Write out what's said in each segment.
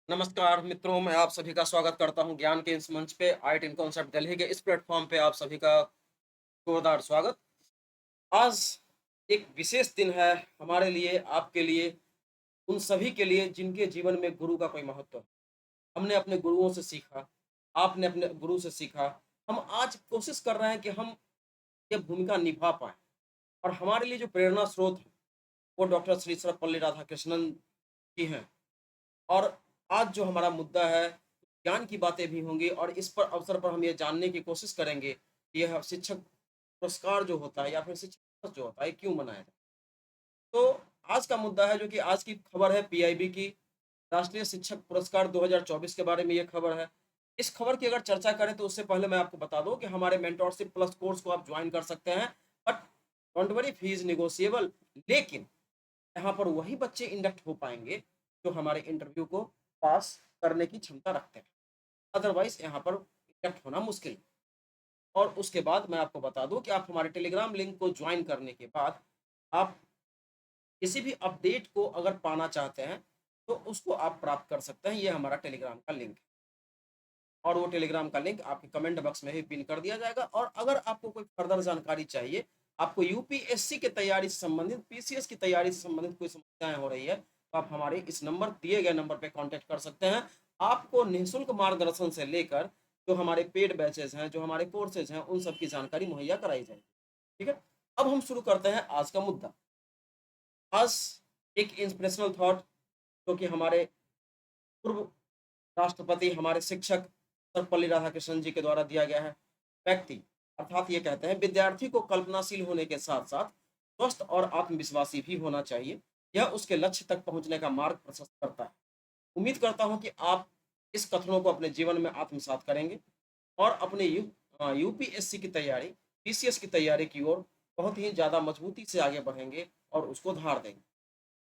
नमस्कार मित्रों, मैं आप सभी का स्वागत करता हूं ज्ञान के इस मंच पे आइट इन कॉन्सेप्ट दिल्ली के इस प्लेटफॉर्म पे आप सभी का जोरदार स्वागत। आज एक विशेष दिन है हमारे लिए, आपके लिए, उन सभी के लिए जिनके जीवन में गुरु का कोई महत्व है। हमने अपने गुरुओं से सीखा, आपने अपने गुरु से सीखा। हम आज कोशिश कर रहे हैं कि हम ये भूमिका निभा पाएँ और हमारे लिए जो प्रेरणा स्रोत है, वो डॉक्टर श्री सर्वपल्ली राधाकृष्णन जी हैं। और आज जो हमारा मुद्दा है, ज्ञान की बातें भी होंगी और इस पर अवसर पर हम ये जानने की कोशिश करेंगे कि यह शिक्षक पुरस्कार जो होता है या फिर शिक्षक दिवस जो होता है, क्यों मनाया जाता है। तो आज का मुद्दा है जो कि आज की खबर है पीआईबी की, राष्ट्रीय शिक्षक पुरस्कार 2024 के बारे में ये खबर है। इस खबर की अगर चर्चा करें तो उससे पहले मैं आपको बता दूं कि हमारे मेंटोरशिप प्लस कोर्स को आप ज्वाइन कर सकते हैं। But don't worry, fee is negotiable. लेकिन यहाँ पर वही बच्चे इंडक्ट हो पाएँगे जो हमारे इंटरव्यू को पास करने की क्षमता रखते हैं। अदरवाइज़ यहाँ पर इंडक्ट होना मुश्किल है। और उसके बाद मैं आपको बता दूँ कि आप हमारे टेलीग्राम लिंक को जॉइन करने के बाद आप किसी भी अपडेट को अगर पाना चाहते हैं, तो उसको आप प्राप्त कर सकते हैं। ये हमारा टेलीग्राम का लिंक है और वो टेलीग्राम का लिंक आपके कमेंट बॉक्स में भी पिन कर दिया जाएगा। और अगर आपको कोई फर्दर जानकारी चाहिए, आपको यूपीएससी की तैयारी से संबंधित, पीसीएस की तैयारी से संबंधित कोई समस्याएँ हो रही है, तो आप हमारे इस नंबर दिए गए नंबर पे कॉन्टैक्ट कर सकते हैं। आपको निःशुल्क मार्गदर्शन से लेकर जो हमारे पेड बैचेज़ हैं, जो हमारे कोर्सेज़ हैं, उन सब की जानकारी मुहैया कराई जाएगी। ठीक है? अब हम शुरू करते हैं आज का मुद्दा। आज एक इंस्पिरेशनल थॉट जो कि हमारे पूर्व राष्ट्रपति, हमारे शिक्षक सर्वपल्ली राधाकृष्णन जी के द्वारा दिया गया है। व्यक्ति अर्थात ये कहते हैं, विद्यार्थी को कल्पनाशील होने के साथ-साथ स्वस्थ और आत्मविश्वासी भी होना चाहिए। यह उसके लक्ष्य तक पहुँचने का मार्ग प्रशस्त करता है। उम्मीद करता हूँ कि आप इस कथनों को अपने जीवन में आत्मसात करेंगे और अपने यूपीएससी की तैयारी, पीसीएस की तैयारी की ओर बहुत ही ज़्यादा मजबूती से आगे बढ़ेंगे और उसको धार देंगे।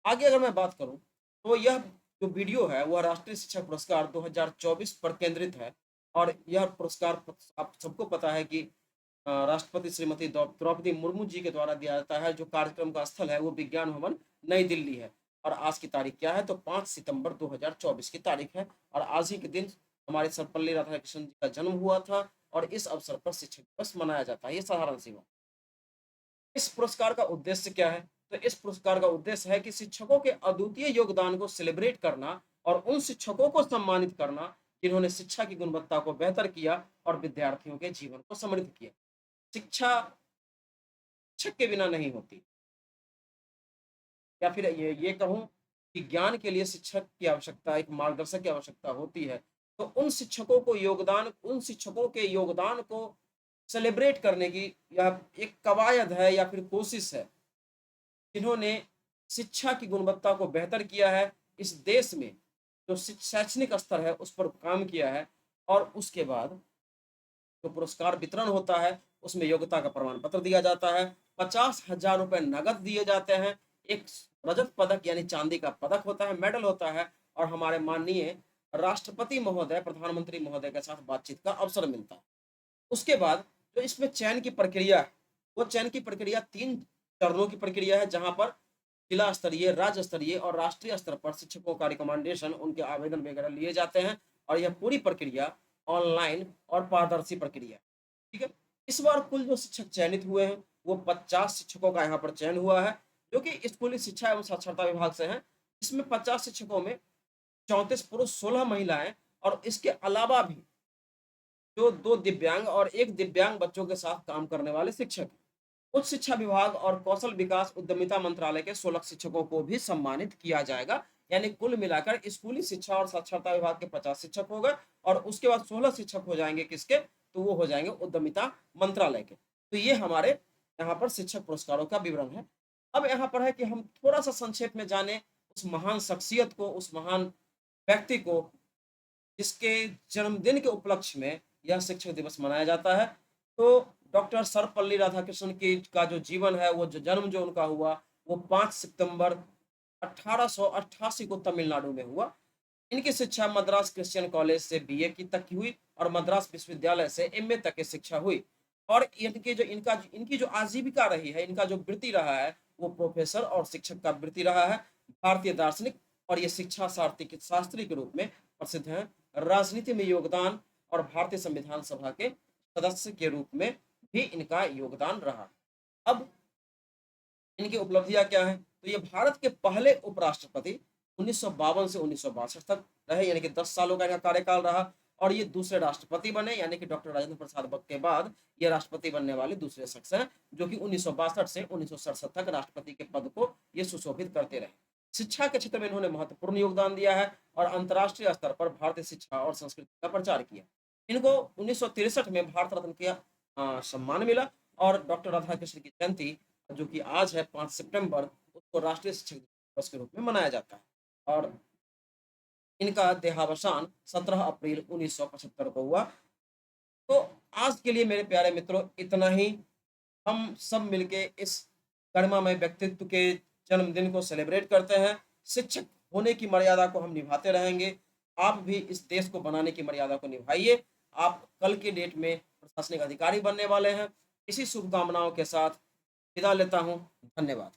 आगे अगर मैं बात करूँ, तो यह जो वीडियो है, वह राष्ट्रीय शिक्षक पुरस्कार 2024 पर केंद्रित है और यह पुरस्कार आप सबको पता है कि राष्ट्रपति श्रीमती द्रौपदी मुर्मू जी के द्वारा दिया जाता है। जो कार्यक्रम का स्थल है, वो विज्ञान भवन, नई दिल्ली है। और आज की तारीख क्या है? तो 5 सितंबर 2024 की तारीख है और आज ही के दिन हमारे सर्वपल्ली राधाकृष्णन जी का जन्म हुआ था और इस अवसर पर शिक्षक दिवस मनाया जाता है। ये साधारण-सी बात। इस पुरस्कार का उद्देश्य क्या है? तो इस पुरस्कार का उद्देश्य है कि शिक्षकों के अद्वितीय योगदान को सेलिब्रेट करना और उन शिक्षकों को सम्मानित करना जिन्होंने शिक्षा की गुणवत्ता को बेहतर किया और विद्यार्थियों के जीवन को समृद्ध किया। शिक्षा शिक्षक के बिना नहीं होती, या फिर ये कहूँ कि ज्ञान के लिए शिक्षक की आवश्यकता, एक मार्गदर्शक की आवश्यकता होती है। तो उन शिक्षकों के योगदान को सेलिब्रेट करने की यह एक कवायद है या फिर कोशिश है, जिन्होंने शिक्षा की गुणवत्ता को बेहतर किया है, इस देश में जो शैक्षणिक स्तर है उस पर काम किया है। और उसके बाद जो पुरस्कार वितरण होता है, उसमें योग्यता का प्रमाण पत्र दिया जाता है, 50,000 रुपए नकद दिए जाते हैं, एक रजत पदक यानी चांदी का पदक होता है, मेडल होता है और हमारे माननीय राष्ट्रपति महोदय, प्रधानमंत्री महोदय के साथ बातचीत का अवसर मिलता है। उसके बाद जो इसमें चयन की प्रक्रिया है, वो चयन की प्रक्रिया 3 चरणों की प्रक्रिया है, जहाँ पर जिला स्तरीय, राज्य स्तरीय और राष्ट्रीय स्तर पर शिक्षकों का रिकमेंडेशन, उनके आवेदन वगैरह लिए जाते हैं और यह पूरी प्रक्रिया ऑनलाइन और पारदर्शी प्रक्रिया है। ठीक है? इस बार कुल जो शिक्षक चयनित हुए हैं, वो 50 शिक्षकों का यहाँ पर चयन हुआ है, जो कि स्कूली शिक्षा एवं साक्षरता विभाग से हैं। इसमें 50 शिक्षकों में 34 पुरुष, 16 महिलाएँ और इसके अलावा भी जो 2 दिव्यांग और 1 दिव्यांग बच्चों के साथ काम करने वाले शिक्षक हैं। उच्च शिक्षा विभाग और कौशल विकास उद्यमिता मंत्रालय के 16 शिक्षकों को भी सम्मानित किया जाएगा। यानी कुल मिलाकर स्कूली शिक्षा और साक्षरता विभाग के 50 शिक्षक हो गए और उसके बाद 16 शिक्षक हो जाएँगे किसके? तो वो हो जाएँगे उद्यमिता मंत्रालय के। तो ये हमारे यहाँ पर शिक्षक पुरस्कारों का विवरण है। अब यहाँ पर है कि हम थोड़ा-सा संक्षेप में जानें उस महान शख्सियत को, उस महान व्यक्ति को, जिसके जन्मदिन के उपलक्ष्य में यह शिक्षक दिवस मनाया जाता है। तो डॉक्टर सर्वपल्ली राधाकृष्णन की का जो जीवन है, वो जो जन्म जो उनका हुआ, वो 5 सितंबर 1888 को तमिलनाडु में हुआ। इनकी शिक्षा मद्रास क्रिश्चियन कॉलेज से बीए की तक की हुई और मद्रास विश्वविद्यालय से एमए तक की शिक्षा हुई। और इनकी जो आजीविका रही है, इनका जो वृत्ति रहा है, वो प्रोफेसर और शिक्षक का वृत्ति रहा है। भारतीय दार्शनिक और ये शिक्षा शास्त्री के रूप में प्रसिद्ध हैं। राजनीति में योगदान और भारतीय संविधान सभा के सदस्य के रूप में भी इनका योगदान रहा। अब इनकी उपलब्धियां क्या हैं? तो ये भारत के पहले उपराष्ट्रपति 1952 से 1962 तक रहे, यानी कि 10 सालों का इनका कार्यकाल रहा। और ये दूसरे राष्ट्रपति बने, यानी कि डॉक्टर राजेंद्र प्रसाद के बाद ये राष्ट्रपति बनने वाले दूसरे शख्स हैं, जो कि 1962 से 1967 तक राष्ट्रपति के पद को ये सुशोभित करते रहे। शिक्षा के क्षेत्र में इन्होंने महत्वपूर्ण योगदान दिया है और अंतर्राष्ट्रीय स्तर पर भारतीय शिक्षा और संस्कृति का प्रचार किया। इनको 1963 में भारत रत्न का सम्मान मिला और डॉक्टर राधाकृष्ण की जयंती, जो कि आज है 5 सितंबर, उसको राष्ट्रीय शिक्षक दिवस के रूप में मनाया जाता है। और इनका देहावसान 17 अप्रैल 1975 को हुआ। तो आज के लिए मेरे प्यारे मित्रों इतना ही। हम सब मिलके इस गरिमामय व्यक्तित्व के जन्मदिन को सेलिब्रेट करते हैं। शिक्षक होने की मर्यादा को हम निभाते रहेंगे। आप भी इस देश को बनाने की मर्यादा को निभाइए। आप कल के डेट में प्रशासनिक अधिकारी बनने वाले हैं। इसी शुभकामनाओं के साथ विदा लेता हूँ। धन्यवाद।